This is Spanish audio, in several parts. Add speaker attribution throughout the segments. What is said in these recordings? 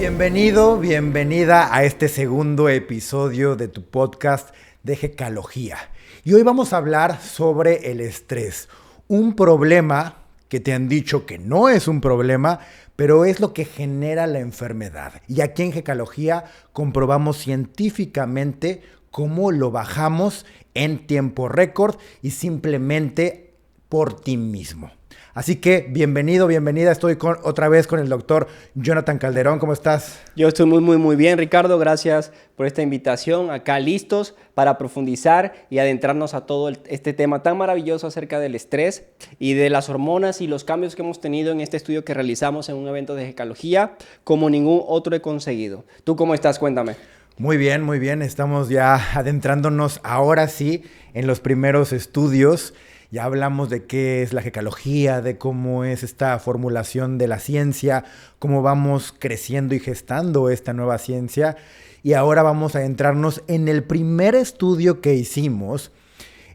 Speaker 1: Bienvenido, bienvenida a este segundo episodio de tu podcast de Gekalogía. Y hoy vamos a hablar sobre el estrés, un problema que te han dicho que no es un problema, pero es lo que genera la enfermedad. Y aquí en Gekalogía comprobamos científicamente cómo lo bajamos en tiempo récord y simplemente por ti mismo. Así que bienvenido, bienvenida. Estoy otra vez con el doctor Jonathan Calderón. ¿Cómo estás?
Speaker 2: Yo estoy muy bien, Ricardo. Gracias por esta invitación. Acá listos para profundizar y adentrarnos a todo este tema tan maravilloso acerca del estrés y de las hormonas y los cambios que hemos tenido en este estudio que realizamos en un evento de Gekalogía como ningún otro he conseguido. ¿Tú cómo estás? Cuéntame.
Speaker 1: Muy bien, muy bien. Estamos ya adentrándonos ahora sí en los primeros estudios. Ya hablamos de qué es la gekalogía, de cómo es esta formulación de la ciencia, cómo vamos creciendo y gestando esta nueva ciencia. Y ahora vamos a adentrarnos en el primer estudio que hicimos,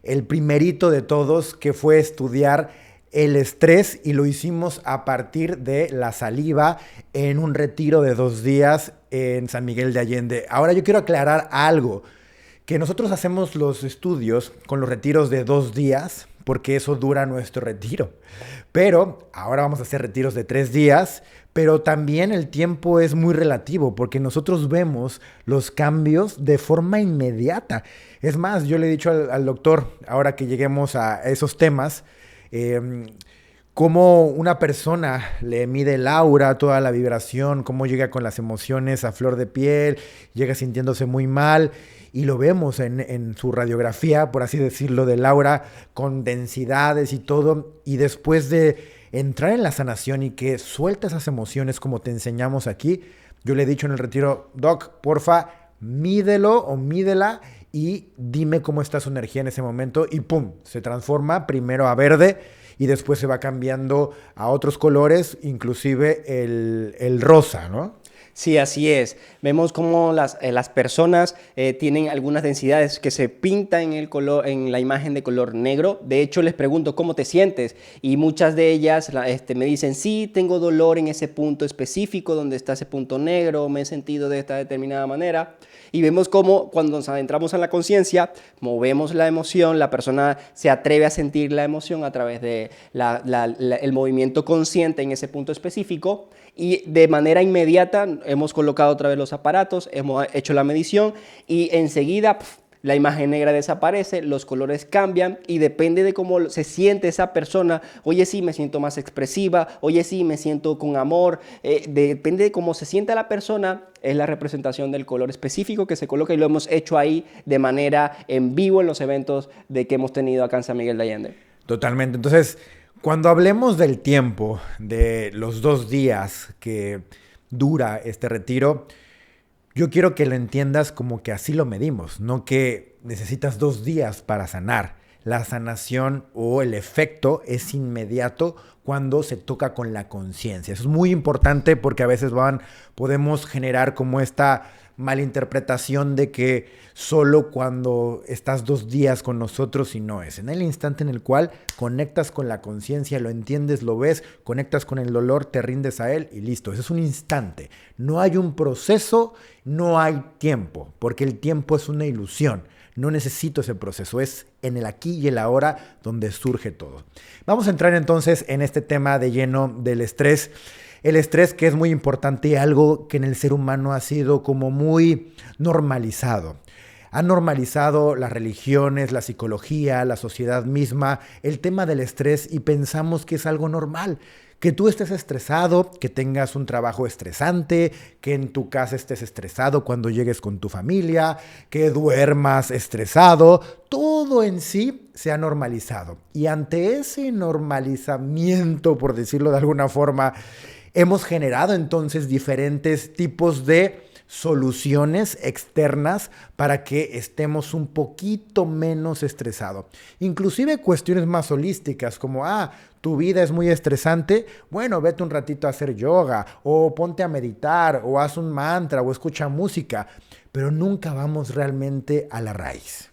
Speaker 1: el primerito de todos, que fue estudiar el estrés, y lo hicimos a partir de la saliva en un retiro de 2 días en San Miguel de Allende. Ahora yo quiero aclarar algo, que nosotros hacemos los estudios con los retiros de 2 días, porque eso dura nuestro retiro. Pero ahora vamos a hacer retiros de 3 días, pero también el tiempo es muy relativo, porque nosotros vemos los cambios de forma inmediata. Es más, yo le he dicho al doctor, ahora que lleguemos a esos temas, cómo una persona le mide el aura, toda la vibración, cómo llega con las emociones a flor de piel, llega sintiéndose muy mal, y lo vemos en su radiografía, por así decirlo, del aura, con densidades y todo, y después de entrar en la sanación y que suelta esas emociones como te enseñamos aquí, yo le he dicho en el retiro, Doc, porfa, mídelo o mídela y dime cómo está su energía en ese momento, y pum, se transforma primero a verde y después se va cambiando a otros colores, inclusive el rosa, ¿no?
Speaker 2: Sí, así es. Vemos cómo las personas tienen algunas densidades que se pintan en el color, en la imagen de color negro. De hecho, les pregunto cómo te sientes y muchas de ellas me dicen, sí, tengo dolor en ese punto específico donde está ese punto negro, me he sentido de esta determinada manera. Y vemos cómo cuando nos adentramos en la conciencia, movemos la emoción, la persona se atreve a sentir la emoción a través de el movimiento consciente en ese punto específico, y de manera inmediata hemos colocado otra vez los aparatos, hemos hecho la medición y enseguida la imagen negra desaparece, los colores cambian y depende de cómo se siente esa persona. Oye, sí, me siento más expresiva. Oye, sí, me siento con amor. Depende de cómo se sienta la persona, es la representación del color específico que se coloca, y lo hemos hecho ahí de manera en vivo en los eventos que hemos tenido acá en San Miguel de Allende.
Speaker 1: Totalmente. Entonces, cuando hablemos del tiempo, de los 2 días que dura este retiro, yo quiero que lo entiendas como que así lo medimos, no que necesitas 2 días para sanar. La sanación o el efecto es inmediato cuando se toca con la conciencia. Eso es muy importante porque a veces podemos generar como esta malinterpretación de que solo cuando estás 2 días con nosotros, y no es. En el instante en el cual conectas con la conciencia, lo entiendes, lo ves, conectas con el dolor, te rindes a él y listo. Ese es un instante. No hay un proceso, no hay tiempo, porque el tiempo es una ilusión. No necesito ese proceso, es en el aquí y el ahora donde surge todo. Vamos a entrar entonces en este tema de lleno del estrés. El estrés, que es muy importante, algo que en el ser humano ha sido como muy normalizado. Han normalizado las religiones, la psicología, la sociedad misma, el tema del estrés, y pensamos que es algo normal. Que tú estés estresado, que tengas un trabajo estresante, que en tu casa estés estresado cuando llegues con tu familia, que duermas estresado, todo en sí se ha normalizado. Y ante ese normalizamiento, por decirlo de alguna forma, hemos generado entonces diferentes tipos de soluciones externas para que estemos un poquito menos estresados. Inclusive cuestiones más holísticas como, tu vida es muy estresante, bueno, vete un ratito a hacer yoga, o ponte a meditar, o haz un mantra, o escucha música, pero nunca vamos realmente a la raíz.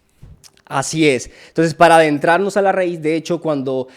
Speaker 2: Así es. Entonces, para adentrarnos a la raíz, de hecho, cuando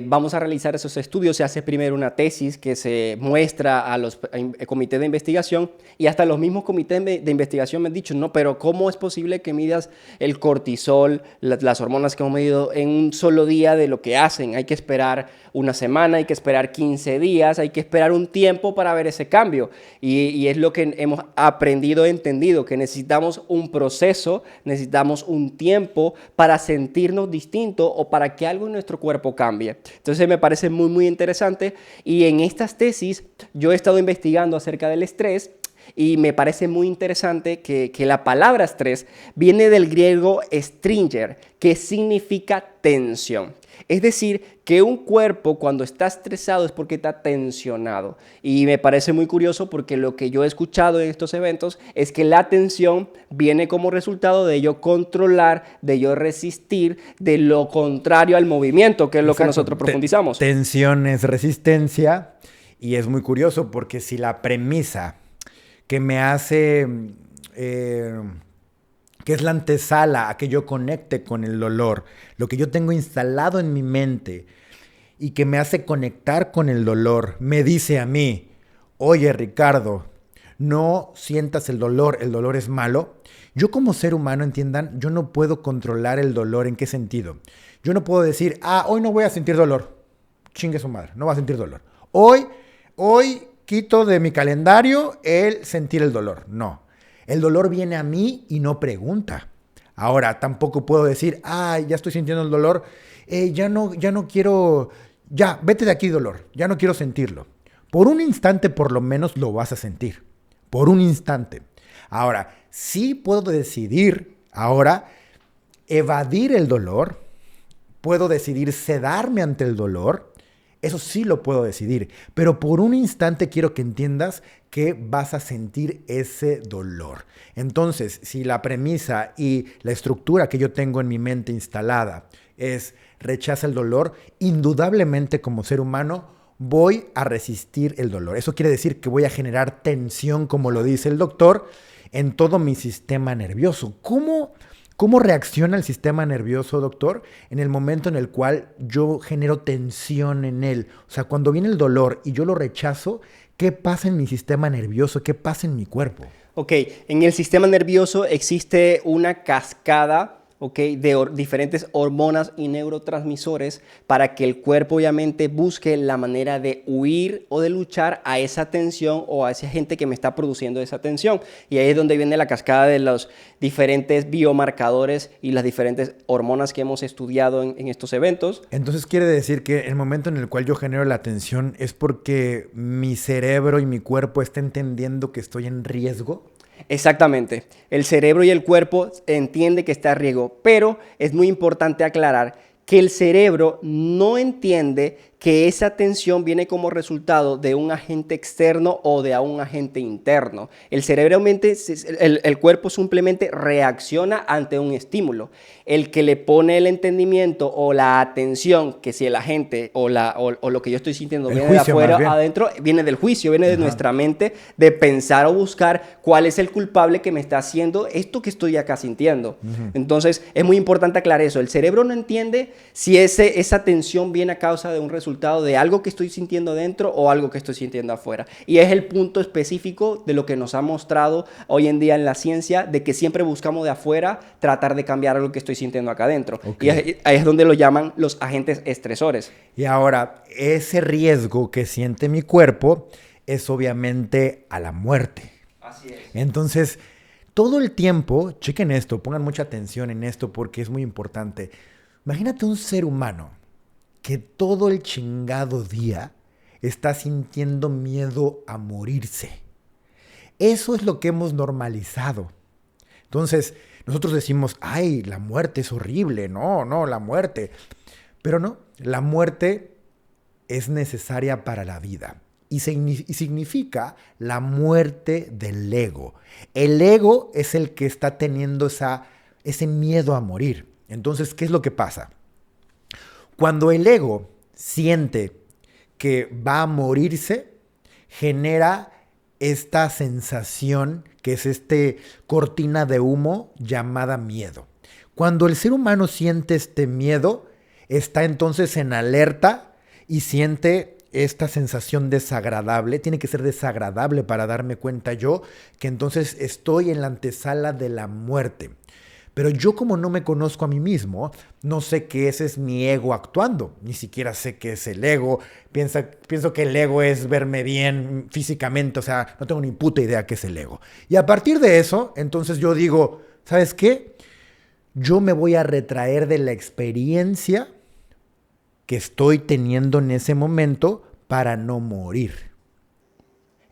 Speaker 2: vamos a realizar esos estudios, se hace primero una tesis que se muestra a los comités de investigación y hasta los mismos comités de investigación me han dicho, no, pero ¿cómo es posible que midas el cortisol, las hormonas que hemos medido en un solo día de lo que hacen? Hay que esperar una semana, hay que esperar 15 días, hay que esperar un tiempo para ver ese cambio. Y es lo que hemos aprendido, entendido, que necesitamos un proceso, necesitamos un tiempo para sentirnos distintos o para que algo en nuestro cuerpo cambie. Entonces me parece muy, muy interesante. Y en estas tesis yo he estado investigando acerca del estrés. Y me parece muy interesante que la palabra estrés viene del griego stringer, que significa tensión. Es decir, que un cuerpo cuando está estresado es porque está tensionado. Y me parece muy curioso porque lo que yo he escuchado en estos eventos es que la tensión viene como resultado de yo controlar, de yo resistir, de lo contrario al movimiento, que es lo que nosotros profundizamos.
Speaker 1: Tensión es resistencia y es muy curioso porque si la premisa que me hace, que es la antesala a que yo conecte con el dolor, lo que yo tengo instalado en mi mente y que me hace conectar con el dolor, me dice a mí, oye Ricardo, no sientas el dolor es malo. Yo como ser humano, entiendan, yo no puedo controlar el dolor. ¿En qué sentido? Yo no puedo decir, hoy no voy a sentir dolor. Chingue su madre, no va a sentir dolor. Hoy quito de mi calendario el sentir el dolor. No. El dolor viene a mí y no pregunta. Ahora, tampoco puedo decir, ya estoy sintiendo el dolor. Ya no quiero, vete de aquí dolor. Ya no quiero sentirlo. Por un instante por lo menos lo vas a sentir. Por un instante. Ahora, sí puedo decidir ahora evadir el dolor. Puedo decidir sedarme ante el dolor. Eso sí lo puedo decidir, pero por un instante quiero que entiendas que vas a sentir ese dolor. Entonces, si la premisa y la estructura que yo tengo en mi mente instalada es rechaza el dolor, indudablemente como ser humano voy a resistir el dolor. Eso quiere decir que voy a generar tensión, como lo dice el doctor, en todo mi sistema nervioso. ¿Cómo reacciona el sistema nervioso, doctor, en el momento en el cual yo genero tensión en él? O sea, cuando viene el dolor y yo lo rechazo, ¿qué pasa en mi sistema nervioso? ¿Qué pasa en mi cuerpo?
Speaker 2: Ok, en el sistema nervioso existe una cascada, de diferentes hormonas y neurotransmisores para que el cuerpo obviamente busque la manera de huir o de luchar a esa tensión o a esa gente que me está produciendo esa tensión. Y ahí es donde viene la cascada de los diferentes biomarcadores y las diferentes hormonas que hemos estudiado en estos eventos.
Speaker 1: Entonces quiere decir que el momento en el cual yo genero la tensión es porque mi cerebro y mi cuerpo están entendiendo que estoy en riesgo.
Speaker 2: Exactamente. El cerebro y el cuerpo entiende que está en riesgo, pero es muy importante aclarar que el cerebro no entiende que esa tensión viene como resultado de un agente externo o de un agente interno. El cerebro, el cuerpo simplemente reacciona ante un estímulo. El que le pone el entendimiento o la atención, que si el agente o lo que yo estoy sintiendo viene de afuera adentro, viene del juicio, viene de nuestra mente, de pensar o buscar cuál es el culpable que me está haciendo esto que estoy acá sintiendo. Entonces, es muy importante aclarar eso. El cerebro no entiende si esa tensión viene a causa de un resultado de algo que estoy sintiendo dentro o algo que estoy sintiendo afuera. Y es el punto específico de lo que nos ha mostrado hoy en día en la ciencia, de que siempre buscamos de afuera tratar de cambiar algo que estoy sintiendo acá adentro. Okay. Y ahí es donde lo llaman los agentes estresores.
Speaker 1: Y ahora, ese riesgo que siente mi cuerpo es obviamente a la muerte.
Speaker 2: Así es.
Speaker 1: Entonces, todo el tiempo, chequen esto, pongan mucha atención en esto porque es muy importante. Imagínate un ser humano que todo el chingado día está sintiendo miedo a morirse. Eso es lo que hemos normalizado. Entonces, nosotros decimos, la muerte es horrible. No, la muerte. Pero no, la muerte es necesaria para la vida. Y significa la muerte del ego. El ego es el que está teniendo ese miedo a morir. Entonces, ¿qué es lo que pasa? Cuando el ego siente que va a morirse, genera esta sensación que es cortina de humo llamada miedo. Cuando el ser humano siente este miedo, está entonces en alerta y siente esta sensación desagradable. Tiene que ser desagradable para darme cuenta yo que entonces estoy en la antesala de la muerte. Pero yo, como no me conozco a mí mismo, no sé que ese es mi ego actuando. Ni siquiera sé qué es el ego. Pienso que el ego es verme bien físicamente. O sea, no tengo ni puta idea qué es el ego. Y a partir de eso, entonces yo digo, ¿sabes qué? Yo me voy a retraer de la experiencia que estoy teniendo en ese momento para no morir.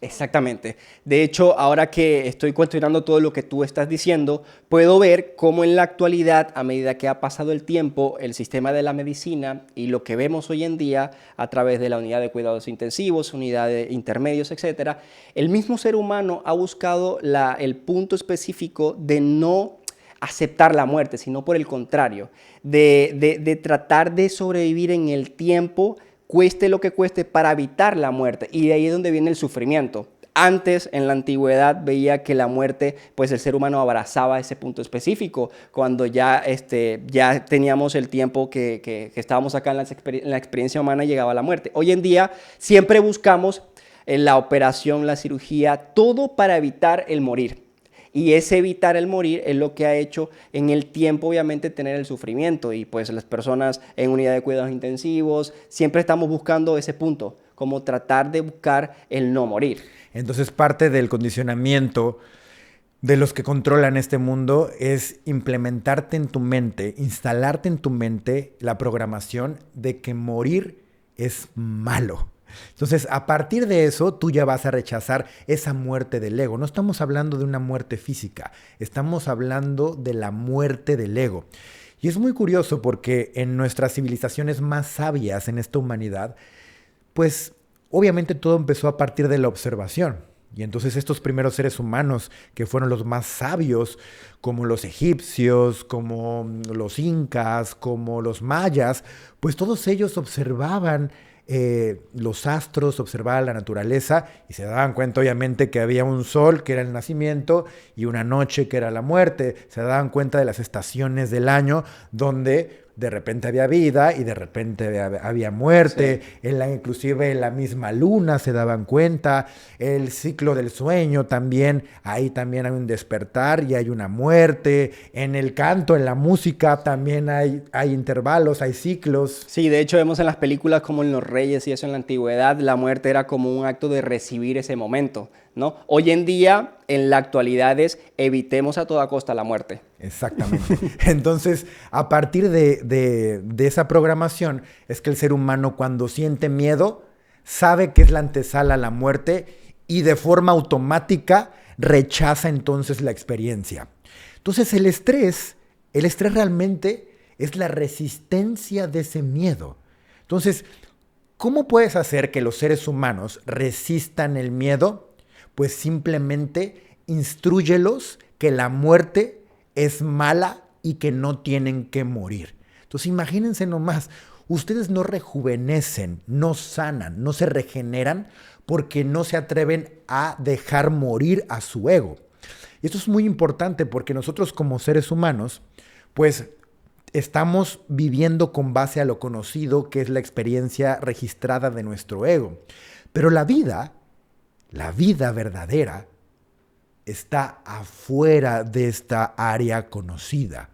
Speaker 2: Exactamente. De hecho, ahora que estoy cuestionando todo lo que tú estás diciendo, puedo ver cómo en la actualidad, a medida que ha pasado el tiempo, el sistema de la medicina y lo que vemos hoy en día a través de la unidad de cuidados intensivos, unidades intermedios, etcétera, el mismo ser humano ha buscado el punto específico de no aceptar la muerte, sino por el contrario, de tratar de sobrevivir en el tiempo, cueste lo que cueste, para evitar la muerte. Y de ahí es donde viene el sufrimiento. Antes, en la antigüedad, veía que la muerte, pues el ser humano abrazaba ese punto específico, cuando ya teníamos el tiempo que estábamos acá en la experiencia humana, llegaba la muerte. Hoy en día siempre buscamos la operación, la cirugía, todo para evitar el morir. Y ese evitar el morir es lo que ha hecho en el tiempo, obviamente, tener el sufrimiento. Y pues las personas en unidad de cuidados intensivos siempre estamos buscando ese punto, como tratar de buscar el no morir.
Speaker 1: Entonces, parte del condicionamiento de los que controlan este mundo es implementarte en tu mente, instalarte en tu mente la programación de que morir es malo. Entonces, a partir de eso, tú ya vas a rechazar esa muerte del ego. No estamos hablando de una muerte física, estamos hablando de la muerte del ego. Y es muy curioso porque en nuestras civilizaciones más sabias en esta humanidad, pues obviamente todo empezó a partir de la observación. Y entonces estos primeros seres humanos, que fueron los más sabios, como los egipcios, como los incas, como los mayas, pues todos ellos observaban los astros, observaban la naturaleza y se daban cuenta obviamente que había un sol que era el nacimiento y una noche que era la muerte. Se daban cuenta de las estaciones del año donde de repente había vida y de repente había muerte. Sí. Inclusive en la misma luna se daban cuenta. El ciclo del sueño también, ahí también hay un despertar y hay una muerte. En el canto, en la música también hay intervalos, hay ciclos.
Speaker 2: Sí, de hecho vemos en las películas como en Los Reyes y eso en la antigüedad, la muerte era como un acto de recibir ese momento, ¿no? Hoy en día, en la actualidad, es evitemos a toda costa la muerte.
Speaker 1: Exactamente. Entonces, a partir de esa programación, es que el ser humano, cuando siente miedo, sabe que es la antesala a la muerte y de forma automática rechaza entonces la experiencia. Entonces, el estrés realmente es la resistencia de ese miedo. Entonces, ¿cómo puedes hacer que los seres humanos resistan el miedo? Pues simplemente instrúyelos que la muerte es mala y que no tienen que morir. Entonces imagínense nomás, ustedes no rejuvenecen, no sanan, no se regeneran porque no se atreven a dejar morir a su ego. Y esto es muy importante porque nosotros como seres humanos, pues estamos viviendo con base a lo conocido, que es la experiencia registrada de nuestro ego. Pero la vida verdadera, está afuera de esta área conocida.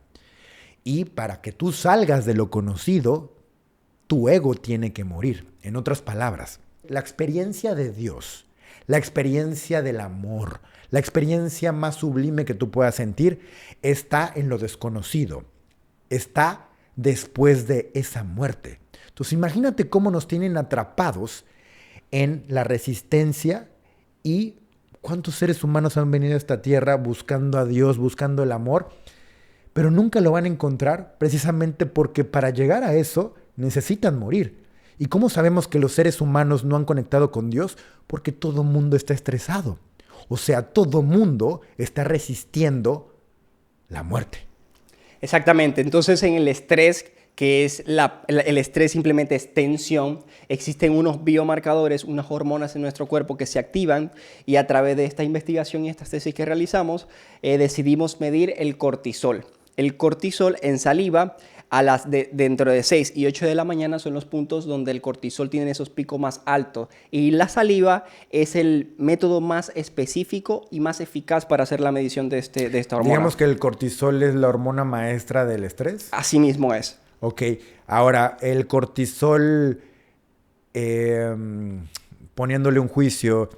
Speaker 1: Y para que tú salgas de lo conocido, tu ego tiene que morir. En otras palabras, la experiencia de Dios, la experiencia del amor, la experiencia más sublime que tú puedas sentir, está en lo desconocido. Está después de esa muerte. Entonces imagínate cómo nos tienen atrapados en la resistencia y ¿cuántos seres humanos han venido a esta tierra buscando a Dios, buscando el amor? Pero nunca lo van a encontrar precisamente porque para llegar a eso necesitan morir. ¿Y cómo sabemos que los seres humanos no han conectado con Dios? Porque todo mundo está estresado. O sea, todo mundo está resistiendo la muerte.
Speaker 2: Exactamente. Entonces, en el estrés, que es el estrés simplemente es tensión, existen unos biomarcadores, unas hormonas en nuestro cuerpo que se activan y a través de esta investigación y estas tesis que realizamos decidimos medir el cortisol. El cortisol en saliva dentro de 6 y 8 de la mañana son los puntos donde el cortisol tiene esos picos más altos. Y la saliva es el método más específico y más eficaz para hacer la medición de esta hormona.
Speaker 1: Digamos que el cortisol es la hormona maestra del estrés.
Speaker 2: Así mismo es.
Speaker 1: Ok, ahora el cortisol, poniéndole un juicio,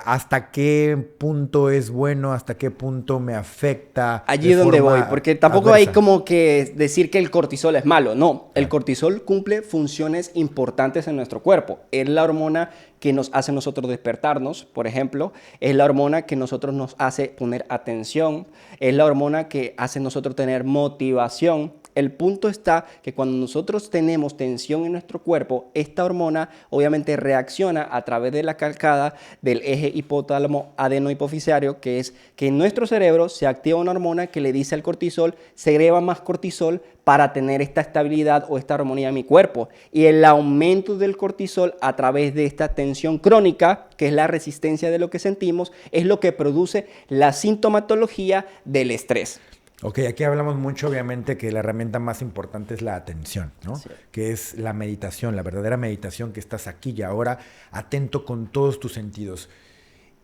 Speaker 1: ¿hasta qué punto es bueno? ¿Hasta qué punto me afecta?
Speaker 2: Allí es donde voy, porque tampoco
Speaker 1: adversa.
Speaker 2: hay como que decir que el cortisol es malo. No, el
Speaker 1: Claro.
Speaker 2: cortisol cumple funciones importantes en nuestro cuerpo. Es la hormona que nos hace nosotros despertarnos, por ejemplo. Es la hormona que nosotros nos hace poner atención. Es la hormona que hace nosotros tener motivación. El punto está que cuando nosotros tenemos tensión en nuestro cuerpo, esta hormona obviamente reacciona a través de la cascada del eje hipotálamo adenohipofisario, que es que en nuestro cerebro se activa una hormona que le dice al cortisol, segrega más cortisol para tener esta estabilidad o esta armonía en mi cuerpo. Y el aumento del cortisol a través de esta tensión crónica, que es la resistencia de lo que sentimos, es lo que produce la sintomatología del estrés.
Speaker 1: Ok, aquí hablamos mucho, obviamente, que la herramienta más importante es la atención, ¿no?
Speaker 2: Sí.
Speaker 1: Que es la meditación, la verdadera meditación, que estás aquí y ahora, atento con todos tus sentidos.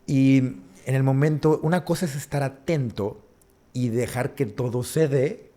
Speaker 1: Y en el momento, una cosa es estar atento y dejar que todo se dé,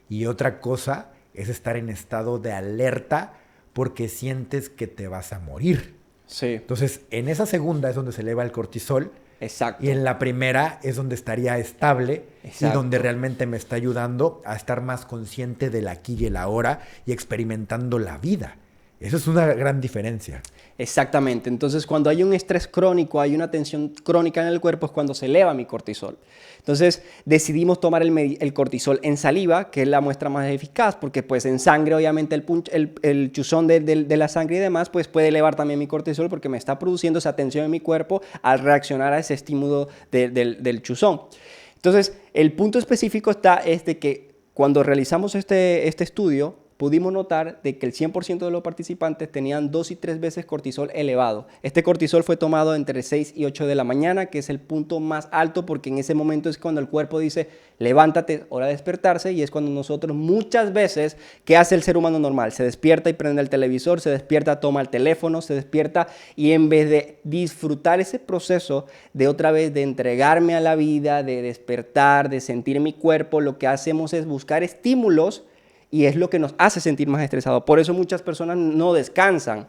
Speaker 1: y otra cosa es estar en estado de alerta porque sientes que te vas a morir.
Speaker 2: Sí,
Speaker 1: Entonces, en esa segunda es donde se eleva el cortisol.
Speaker 2: exacto.
Speaker 1: Y en la primera es donde estaría estable y
Speaker 2: Exacto.
Speaker 1: donde realmente me está ayudando a estar más consciente del aquí y el ahora y experimentando la vida. Eso es una gran diferencia.
Speaker 2: Exactamente. Entonces, cuando hay un estrés crónico, hay una tensión crónica en el cuerpo, es cuando se eleva mi cortisol. Entonces, decidimos tomar el cortisol en saliva, que es la muestra más eficaz, porque pues en sangre, obviamente, el chuzón de la sangre y demás, pues puede elevar también mi cortisol porque me está produciendo esa tensión en mi cuerpo al reaccionar a ese estímulo del chuzón. Entonces, el punto específico es de que cuando realizamos este estudio, pudimos notar de que el 100% de los participantes tenían 2 y 3 veces cortisol elevado. Este cortisol fue tomado entre 6 y 8 de la mañana, que es el punto más alto porque en ese momento es cuando el cuerpo dice, levántate, hora de despertarse, y es cuando nosotros muchas veces, ¿qué hace el ser humano normal? Se despierta y prende el televisor, se despierta, toma el teléfono, se despierta y en vez de disfrutar ese proceso de otra vez de entregarme a la vida, de despertar, de sentir mi cuerpo, lo que hacemos es buscar estímulos y es lo que nos hace sentir más estresados. Por eso muchas personas no descansan,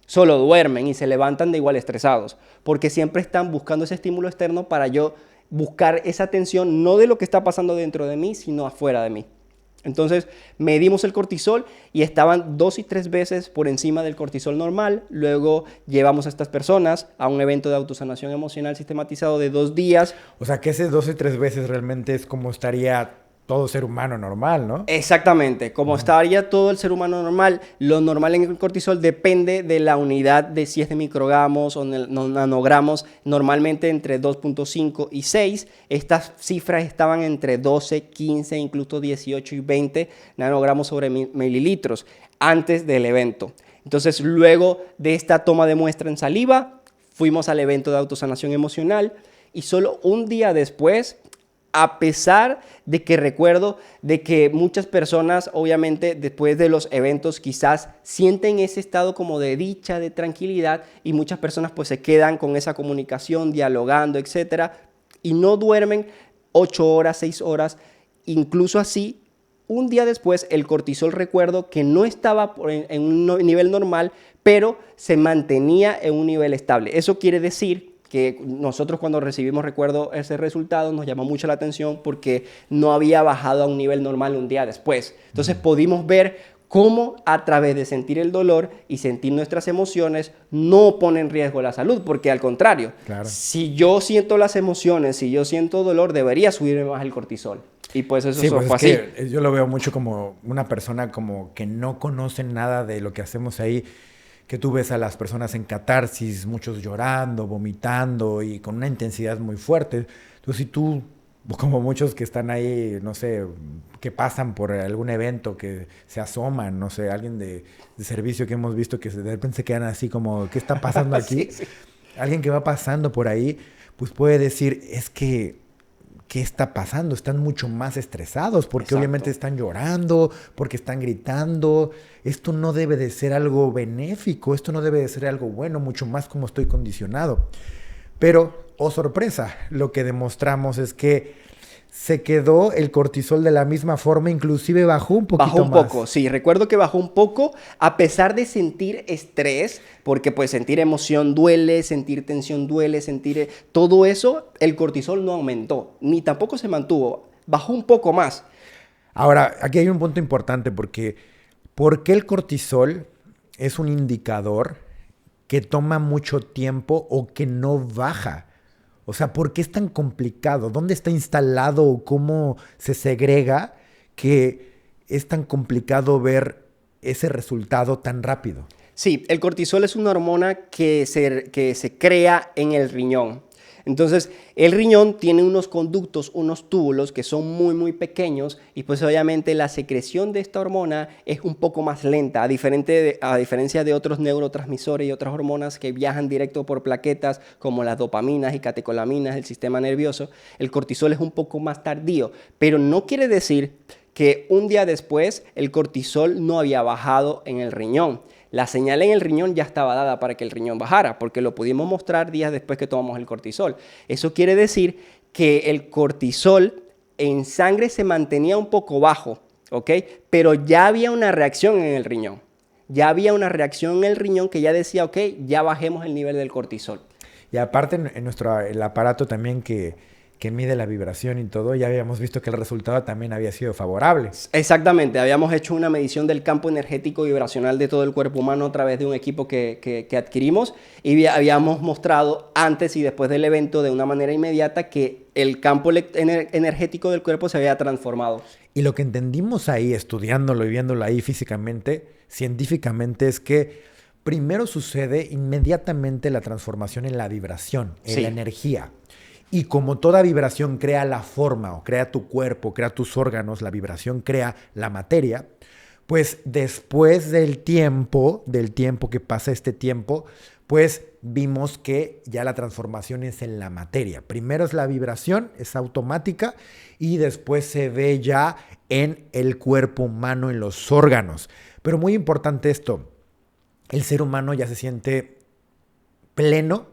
Speaker 2: solo duermen y se levantan de igual estresados, porque siempre están buscando ese estímulo externo para yo buscar esa atención, no de lo que está pasando dentro de mí, sino afuera de mí. Entonces medimos el cortisol y estaban 2 y 3 veces por encima del cortisol normal. Luego llevamos a estas personas a un evento de autosanación emocional sistematizado de 2 días.
Speaker 1: O sea, que ese 12 3 veces realmente es como estaría todo ser humano normal, ¿no?
Speaker 2: Exactamente, como estaría todo el ser humano normal, lo normal en el cortisol depende de la unidad de si es de microgramos o nanogramos, normalmente entre 2.5 y 6. Estas cifras estaban entre 12, 15, incluso 18 y 20 nanogramos sobre mililitros antes del evento. Entonces, luego de esta toma de muestra en saliva, fuimos al evento de autosanación emocional y solo un día después, a pesar de que recuerdo de que muchas personas, obviamente, después de los eventos quizás sienten ese estado como de dicha, de tranquilidad, y muchas personas pues se quedan con esa comunicación, dialogando, etcétera, y no duermen 8 horas, 6 horas, incluso así. Un día después, el cortisol, recuerdo que no estaba en un nivel normal, pero se mantenía en un nivel estable. Eso quiere decir que nosotros cuando recibimos, recuerdo, ese resultado, nos llamó mucho la atención porque no había bajado a un nivel normal un día después. Entonces pudimos ver cómo a través de sentir el dolor y sentir nuestras emociones no pone en riesgo la salud, porque al contrario,
Speaker 1: Claro.
Speaker 2: si yo siento las emociones, si yo siento dolor, debería subirme más el cortisol. Y pues eso
Speaker 1: Sí, pues
Speaker 2: fue
Speaker 1: es
Speaker 2: así.
Speaker 1: que yo lo veo mucho como una persona como que no conoce nada de lo que hacemos ahí, que tú ves a las personas en catarsis, muchos llorando, vomitando y con una intensidad muy fuerte. Entonces, si tú, como muchos que están ahí, no sé, que pasan por algún evento, que se asoman, no sé, alguien de servicio que hemos visto que de repente se quedan así como, ¿qué está pasando aquí?
Speaker 2: Sí, sí.
Speaker 1: Alguien que va pasando por ahí, pues puede decir, es que ¿qué está pasando? Están mucho más estresados porque
Speaker 2: Exacto.
Speaker 1: obviamente están llorando, porque están gritando. Esto no debe de ser algo benéfico, esto no debe de ser algo bueno, mucho más como estoy condicionado. Pero, oh sorpresa, lo que demostramos es que se quedó el cortisol de la misma forma, inclusive bajó un poquito más.
Speaker 2: Bajó un poco, sí, recuerdo que bajó un poco a pesar de sentir estrés, porque pues sentir emoción duele, sentir tensión duele, sentir todo eso, el cortisol no aumentó, ni tampoco se mantuvo, bajó un poco más.
Speaker 1: Ahora, aquí hay un punto importante porque ¿por qué el cortisol es un indicador que toma mucho tiempo o que no baja? O sea, ¿por qué es tan complicado? ¿Dónde está instalado o cómo se segrega que es tan complicado ver ese resultado tan rápido?
Speaker 2: Sí, el cortisol es una hormona que se crea en el riñón. Entonces, el riñón tiene unos conductos, unos túbulos que son muy pequeños y pues obviamente la secreción de esta hormona es un poco más lenta, a diferencia de otros neurotransmisores y otras hormonas que viajan directo por plaquetas como las dopaminas y catecolaminas del sistema nervioso. El cortisol es un poco más tardío, pero no quiere decir que un día después el cortisol no había bajado en el riñón. La señal en el riñón ya estaba dada para que el riñón bajara, porque lo pudimos mostrar días después que tomamos el cortisol. Eso quiere decir que el cortisol en sangre se mantenía un poco bajo, ¿ok? Pero ya había una reacción en el riñón. Ya había una reacción en el riñón que ya decía, ok, ya bajemos el nivel del cortisol.
Speaker 1: Y aparte en el aparato también que mide la vibración y todo, ya habíamos visto que el resultado también había sido favorable.
Speaker 2: Exactamente, habíamos hecho una medición del campo energético vibracional de todo el cuerpo humano a través de un equipo que adquirimos y habíamos mostrado antes y después del evento de una manera inmediata que el campo energético del cuerpo se había transformado.
Speaker 1: Y lo que entendimos ahí, estudiándolo y viéndolo ahí físicamente, científicamente, es que primero sucede inmediatamente la transformación en la vibración, en la energía. Y como toda vibración crea la forma o crea tu cuerpo, crea tus órganos, la vibración crea la materia, pues después del tiempo que pasa este tiempo, pues vimos que ya la transformación es en la materia. Primero es la vibración, es automática y después se ve ya en el cuerpo humano, en los órganos. Pero muy importante esto, el ser humano ya se siente pleno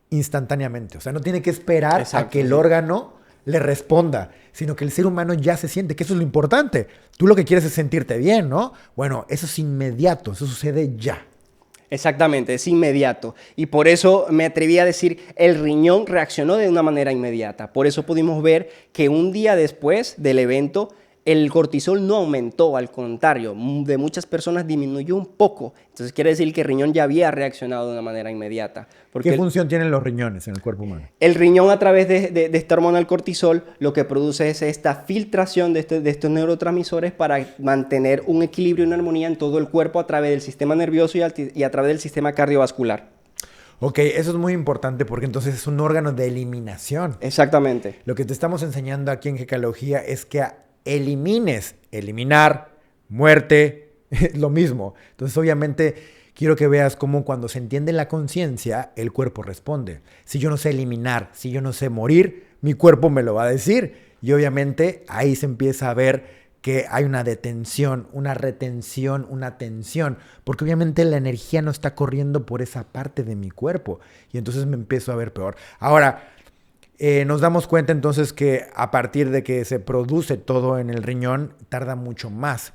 Speaker 1: instantáneamente. O sea, no tiene que esperar a que el órgano le responda, sino que el ser humano ya se siente, que eso es lo importante. Tú lo que quieres es sentirte bien, ¿no? Bueno, eso es inmediato, eso sucede ya.
Speaker 2: Exactamente, es inmediato. Y por eso me atreví a decir, el riñón reaccionó de una manera inmediata. Por eso pudimos ver que un día después del evento, el cortisol no aumentó, al contrario, de muchas personas disminuyó un poco. Entonces quiere decir que el riñón ya había reaccionado de una manera inmediata.
Speaker 1: ¿Qué función tienen los riñones en el cuerpo humano?
Speaker 2: El riñón a través de esta hormona, el cortisol, lo que produce es esta filtración de estos neurotransmisores para mantener un equilibrio y una armonía en todo el cuerpo a través del sistema nervioso y a través del sistema cardiovascular.
Speaker 1: Ok, eso es muy importante porque entonces es un órgano de eliminación.
Speaker 2: Exactamente.
Speaker 1: Lo que te estamos enseñando aquí en Gekalogía es que eliminar, muerte, es lo mismo. Entonces, obviamente, quiero que veas cómo cuando se entiende la conciencia, el cuerpo responde. Si yo no sé eliminar, si yo no sé morir, mi cuerpo me lo va a decir. Y obviamente, ahí se empieza a ver que hay una detención, una retención, una tensión, porque obviamente la energía no está corriendo por esa parte de mi cuerpo. Y entonces me empiezo a ver peor. Ahora, nos damos cuenta entonces que a partir de que se produce todo en el riñón, tarda mucho más.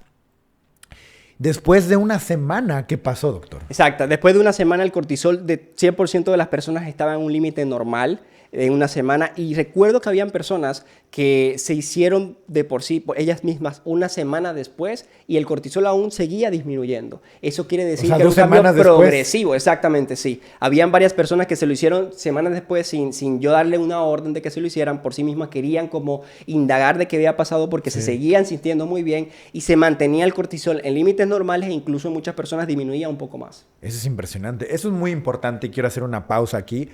Speaker 1: Después de una semana, ¿qué pasó, doctor?
Speaker 2: Exacto. Después de una semana, el cortisol de 100% de las personas estaba en un límite normal en una semana. Y recuerdo que habían personas que se hicieron de por sí, por ellas mismas, una semana después y el cortisol aún seguía disminuyendo. Eso quiere decir que era un cambio progresivo. Exactamente, sí. Habían varias personas que se lo hicieron semanas después sin yo darle una orden de que se lo hicieran. Por sí mismas querían como indagar de qué había pasado porque se seguían sintiendo muy bien y se mantenía el cortisol en límites normales e incluso en muchas personas disminuía un poco más.
Speaker 1: Eso es impresionante. Eso es muy importante y quiero hacer una pausa aquí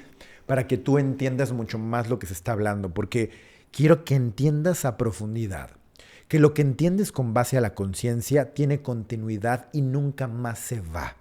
Speaker 1: para que tú entiendas mucho más lo que se está hablando, porque quiero que entiendas a profundidad que lo que entiendes con base a la conciencia tiene continuidad y nunca más se va.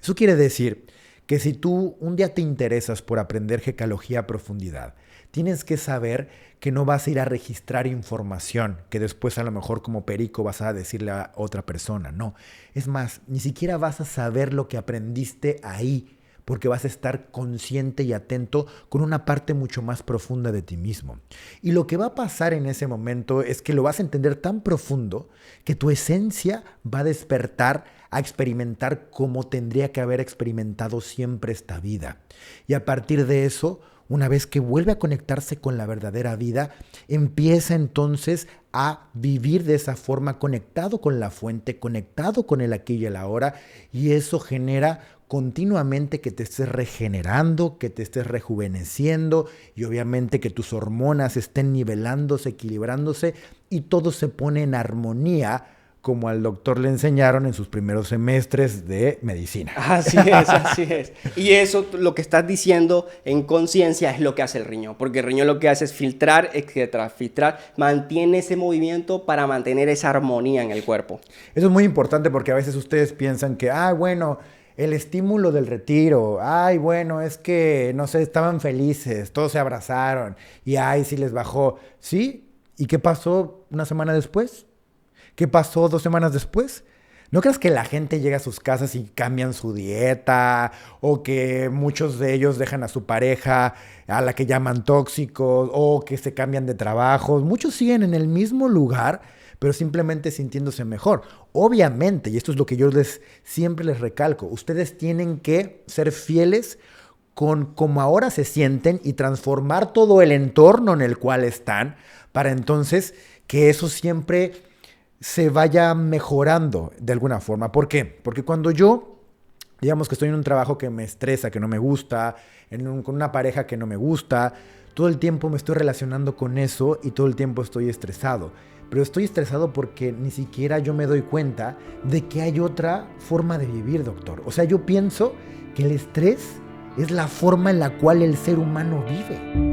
Speaker 1: Eso quiere decir que si tú un día te interesas por aprender gecología a profundidad, tienes que saber que no vas a ir a registrar información que después a lo mejor como perico vas a decirle a otra persona. No, es más, ni siquiera vas a saber lo que aprendiste ahí, porque vas a estar consciente y atento con una parte mucho más profunda de ti mismo. Y lo que va a pasar en ese momento es que lo vas a entender tan profundo que tu esencia va a despertar a experimentar como tendría que haber experimentado siempre esta vida. Y a partir de eso, una vez que vuelve a conectarse con la verdadera vida, empieza entonces a vivir de esa forma, conectado con la fuente, conectado con el aquí y el ahora, y eso genera continuamente que te estés regenerando, que te estés rejuveneciendo y obviamente que tus hormonas estén nivelándose, equilibrándose y todo se pone en armonía como al doctor le enseñaron en sus primeros semestres de medicina.
Speaker 2: Así es, así es. Y eso, lo que estás diciendo en conciencia, es lo que hace el riñón, porque el riñón lo que hace es filtrar, etcétera, filtrar, mantiene ese movimiento para mantener esa armonía en el cuerpo.
Speaker 1: Eso es muy importante porque a veces ustedes piensan que, bueno, el estímulo del retiro, bueno, es que, no sé, estaban felices, todos se abrazaron y sí les bajó. ¿Sí? ¿Y qué pasó una semana después? ¿Qué pasó 2 semanas después? ¿No crees que la gente llega a sus casas y cambian su dieta? O que muchos de ellos dejan a su pareja, a la que llaman tóxicos, o que se cambian de trabajos. Muchos siguen en el mismo lugar, pero simplemente sintiéndose mejor. Obviamente, y esto es lo que yo siempre les recalco, ustedes tienen que ser fieles con cómo ahora se sienten y transformar todo el entorno en el cual están para entonces que eso siempre se vaya mejorando de alguna forma. ¿Por qué? Porque cuando yo, digamos que estoy en un trabajo que me estresa, que no me gusta, con una pareja que no me gusta, todo el tiempo me estoy relacionando con eso y todo el tiempo estoy estresado. Pero estoy estresado porque ni siquiera yo me doy cuenta de que hay otra forma de vivir, doctor. O sea, yo pienso que el estrés es la forma en la cual el ser humano vive.